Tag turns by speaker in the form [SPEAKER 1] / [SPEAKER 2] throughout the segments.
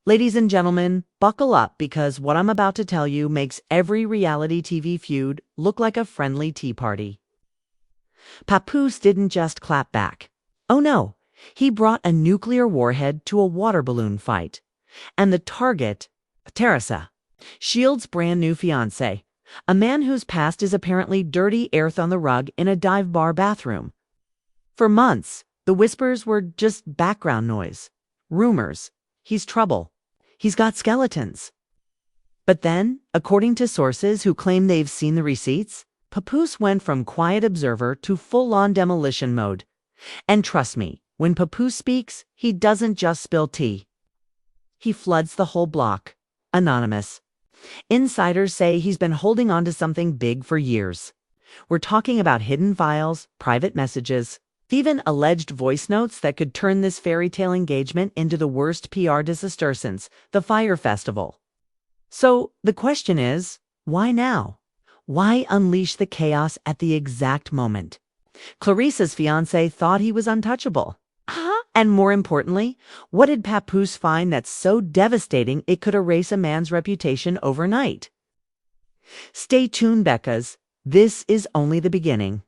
[SPEAKER 1] Ladies and gentlemen, buckle up because what I'm about to tell you makes every reality TV feud look like a friendly tea party. Papoose didn't just clap back. Oh no, he brought a nuclear warhead to a water balloon fight. And the target, Claressa, Shield's brand new fiancé, a man whose past is apparently dirty earth on the rug in a dive bar bathroom. For months, the whispers were just background noise, rumors. He's trouble. He's got skeletons. But then, according to sources who claim they've seen the receipts, Papoose went from quiet observer to full-on demolition mode. And trust me, when Papoose speaks, he doesn't just spill tea. He floods the whole block. Anonymous. Insiders say he's been holding on to something big for years. We're talking about hidden files, private messages, even alleged voice notes that could turn this fairy tale engagement into the worst PR disaster since the Fire Festival. So the question is, why now? Why unleash the chaos at the exact moment? Claressa's fiancé thought he was untouchable. And more importantly, what did Papoose find that's so devastating it could erase a man's reputation overnight? Stay tuned, Beccas. This is only the beginning.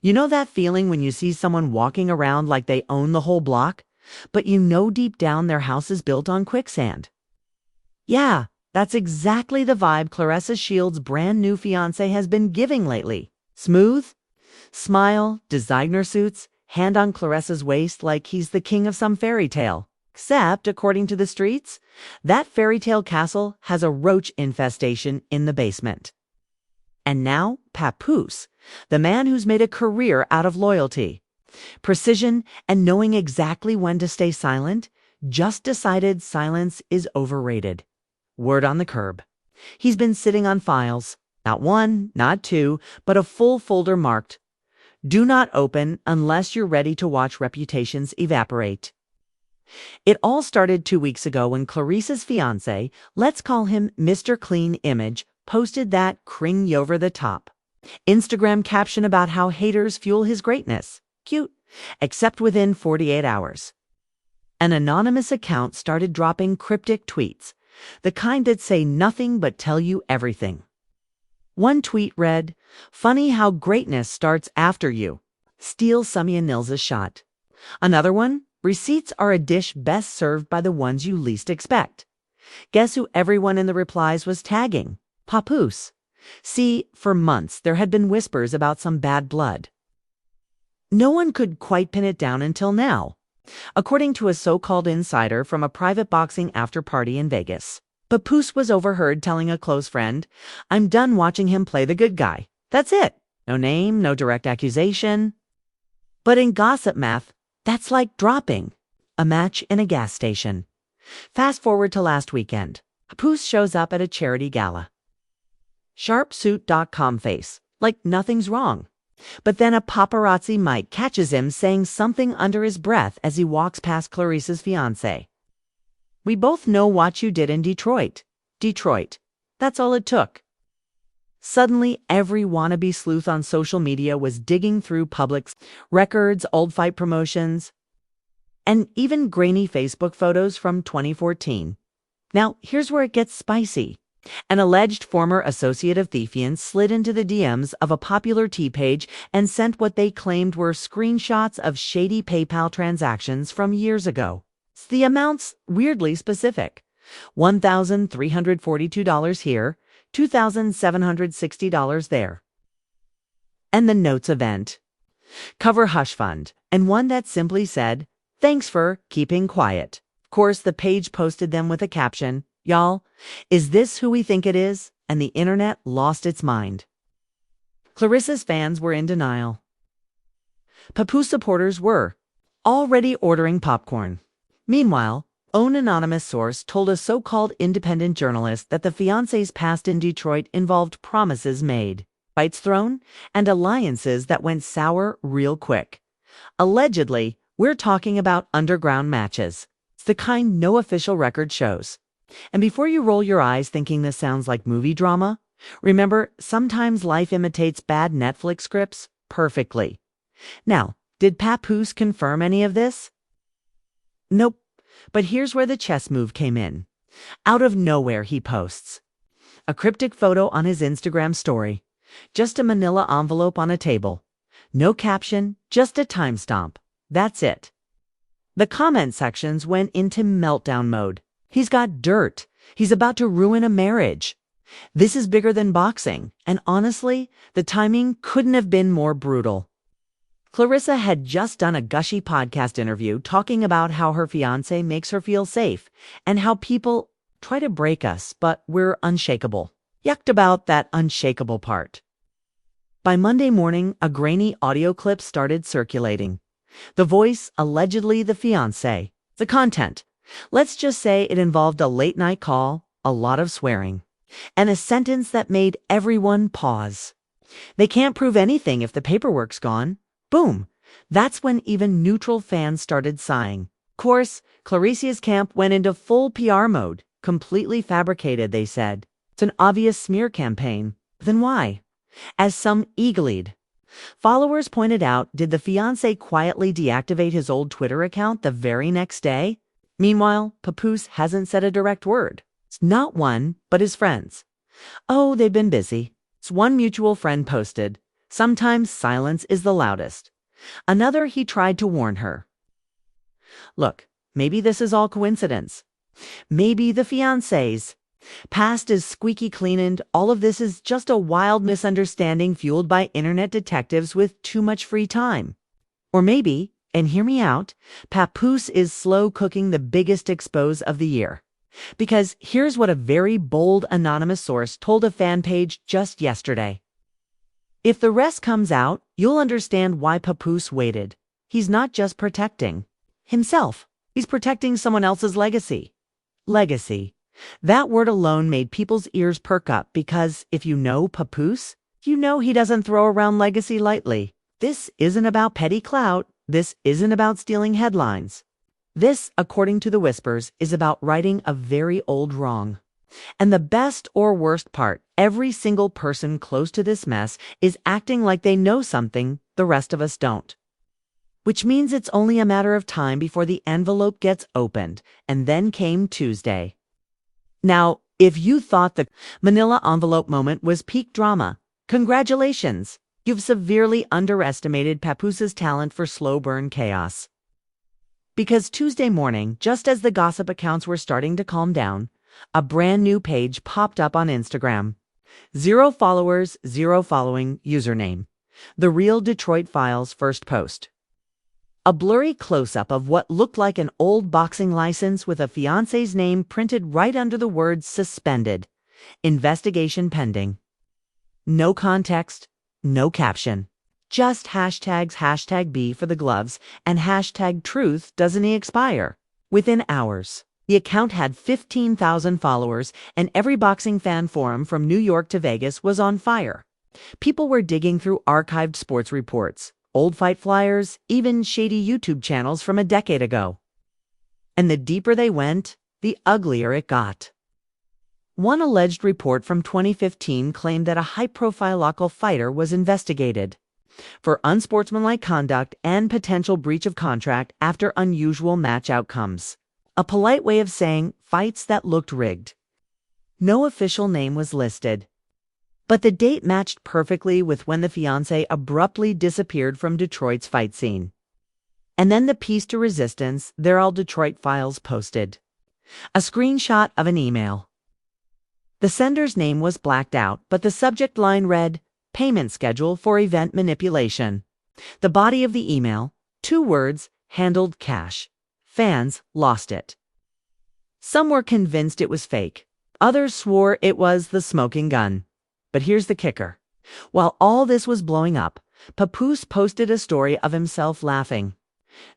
[SPEAKER 1] You know that feeling when you see someone walking around like they own the whole block, but you know deep down their house is built on quicksand? Yeah, that's exactly the vibe Claressa Shields' brand new fiancé has been giving lately. Smooth, smile, designer suits, hand on Claressa's waist like he's the king of some fairy tale. Except, according to the streets, that fairy tale castle has a roach infestation in the basement. And now, Papoose, the man who's made a career out of loyalty, precision, and knowing exactly when to stay silent, just decided silence is overrated. Word on the curb. He's been sitting on files, not one, not two, but a full folder marked, "Do not open unless you're ready to watch reputations evaporate." It all started 2 weeks ago when Claressa's fiancé, let's call him Mr. Clean Image, posted that cring over the top Instagram caption about how haters fuel his greatness. Cute, except within 48 hours. An anonymous account started dropping cryptic tweets, the kind that say nothing but tell you everything. One tweet read, "Funny how greatness starts after you. Steal Samia Nils's shot." Another one, "Receipts are a dish best served by the ones you least expect." Guess who everyone in the replies was tagging? Papoose. See, for months there had been whispers about some bad blood. No one could quite pin it down until now, according to a so-called insider from a private boxing after-party in Vegas. Papoose was overheard telling a close friend, "I'm done watching him play the good guy. That's it. No name, no direct accusation." But in gossip math, that's like dropping a match in a gas station. Fast forward to last weekend. Papoose shows up at a charity gala. Sharpsuit.com face, like nothing's wrong. But then a paparazzi mic catches him saying something under his breath as he walks past Claressa's fiancé. "We both know what you did in Detroit." Detroit. That's all it took. Suddenly, every wannabe sleuth on social media was digging through Publix records, old fight promotions, and even grainy Facebook photos from 2014. Now, here's where it gets spicy. An alleged former associate of the Fiancé slid into the DMs of a popular tea page and sent what they claimed were screenshots of shady PayPal transactions from years ago. The amounts weirdly specific. $1,342 here, $2,760 there. And the notes event. Cover hush fund, and one that simply said, "Thanks for keeping quiet." Of course, the page posted them with a caption, "Y'all, is this who we think it is?" And the internet lost its mind. Claressa's fans were in denial. Papoose supporters were already ordering popcorn. Meanwhile, own anonymous source told a so-called independent journalist that the fiancé's past in Detroit involved promises made, fights thrown, and alliances that went sour real quick. Allegedly, we're talking about underground matches. It's the kind no official record shows. And before you roll your eyes thinking this sounds like movie drama, remember, sometimes life imitates bad Netflix scripts perfectly. Now, did Papoose confirm any of this? Nope. But here's where the chess move came in. Out of nowhere, he posts a cryptic photo on his Instagram story. Just a manila envelope on a table. No caption, just a timestamp. That's it. The comment sections went into meltdown mode. He's got dirt. He's about to ruin a marriage. This is bigger than boxing, and honestly, the timing couldn't have been more brutal. Claressa had just done a gushy podcast interview talking about how her fiancé makes her feel safe and how people try to break us, but we're unshakable. Yucked about that unshakable part. By Monday morning, a grainy audio clip started circulating. The voice, allegedly the fiancé. The content. Let's just say it involved a late-night call, a lot of swearing, and a sentence that made everyone pause. They can't prove anything if the paperwork's gone. Boom. That's when even neutral fans started sighing. Of course, Claressa's camp went into full PR mode. Completely fabricated, they said. It's an obvious smear campaign. Then why? As some eagle-eyed followers pointed out, did the fiancé quietly deactivate his old Twitter account the very next day? Meanwhile, Papoose hasn't said a direct word. It's not one, but his friends. Oh, they've been busy. It's one mutual friend posted. Sometimes silence is the loudest. Another, he tried to warn her. Look, maybe this is all coincidence. Maybe the fiancé's past is squeaky clean and all of this is just a wild misunderstanding fueled by internet detectives with too much free time. Or maybe, and hear me out, Papoose is slow cooking the biggest expose of the year. Because here's what a very bold anonymous source told a fan page just yesterday. If the rest comes out, you'll understand why Papoose waited. He's not just protecting himself. He's protecting someone else's legacy. Legacy. That word alone made people's ears perk up because if you know Papoose, you know he doesn't throw around legacy lightly. This isn't about petty clout. This isn't about stealing headlines. This, according to the whispers, is about righting a very old wrong. And the best or worst part, every single person close to this mess is acting like they know something the rest of us don't. Which means it's only a matter of time before the envelope gets opened, and then came Tuesday. Now, if you thought the manila envelope moment was peak drama, congratulations! You've severely underestimated Papoose's talent for slow burn chaos. Because Tuesday morning, just as the gossip accounts were starting to calm down, a brand new page popped up on Instagram. 0 followers, 0 following username. The Real Detroit Files first post. A blurry close-up of what looked like an old boxing license with a fiancé's name printed right under the words suspended. Investigation pending. No context, no caption. Just hashtags #B for the gloves and #truth doesn't expire. Within hours, the account had 15,000 followers and every boxing fan forum from New York to Vegas was on fire. People were digging through archived sports reports, old fight flyers, even shady YouTube channels from a decade ago. And the deeper they went, the uglier it got. One alleged report from 2015 claimed that a high-profile local fighter was investigated for unsportsmanlike conduct and potential breach of contract after unusual match outcomes. A polite way of saying fights that looked rigged. No official name was listed. But the date matched perfectly with when the fiancé abruptly disappeared from Detroit's fight scene. And then the piece to resistance, they're all Detroit Files posted. A screenshot of an email. The sender's name was blacked out, but the subject line read, "Payment schedule for event manipulation." The body of the email, 2 words, handled cash. Fans lost it. Some were convinced it was fake. Others swore it was the smoking gun. But here's the kicker. While all this was blowing up, Papoose posted a story of himself laughing.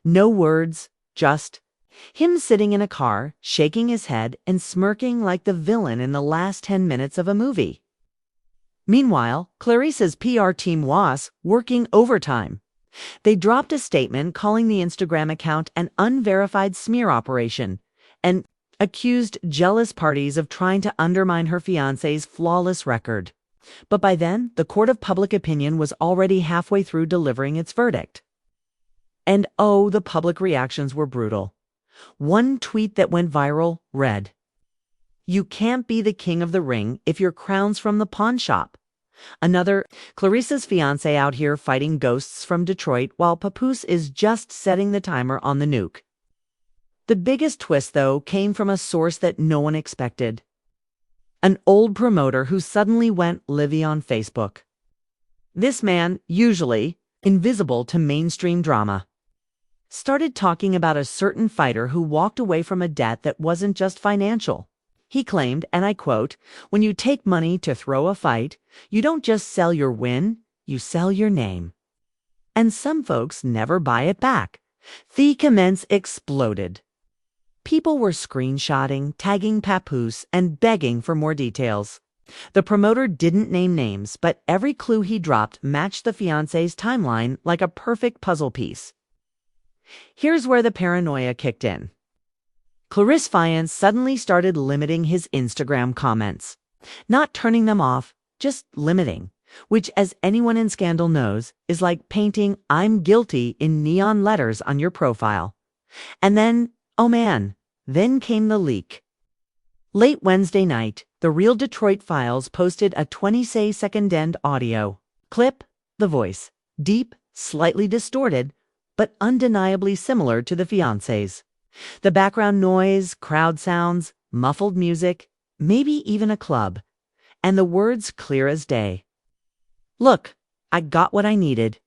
[SPEAKER 1] No words, just him sitting in a car, shaking his head and smirking like the villain in the last 10 minutes of a movie. Meanwhile, Claressa's PR team was working overtime. They dropped a statement calling the Instagram account an unverified smear operation and accused jealous parties of trying to undermine her fiancé's flawless record. But by then, the court of public opinion was already halfway through delivering its verdict. And oh, the public reactions were brutal. One tweet that went viral read, You can't be the king of the ring if your crown's from the pawn shop. Another, Clarissa's fiancé out here fighting ghosts from Detroit while Papoose is just setting the timer on the nuke. The biggest twist, though, came from a source that no one expected. An old promoter who suddenly went Livy on Facebook. This man, usually invisible to mainstream drama, started talking about a certain fighter who walked away from a debt that wasn't just financial. He claimed, and I quote, "When you take money to throw a fight, you don't just sell your win, you sell your name." And some folks never buy it back. The comments exploded. People were screenshotting, tagging Papoose, and begging for more details. The promoter didn't name names, but every clue he dropped matched the fiancé's timeline like a perfect puzzle piece. Here's where the paranoia kicked in. Claressa Fiancé suddenly started limiting his Instagram comments. Not turning them off, just limiting, which, as anyone in scandal knows, is like painting "I'm guilty" in neon letters on your profile. And then, oh man, then came the leak. Late Wednesday night, the Real Detroit Files posted a 20-second audio clip, the voice, deep, slightly distorted, but undeniably similar to the fiancé's. The background noise, crowd sounds, muffled music, maybe even a club, and the words clear as day. "Look, I got what I needed,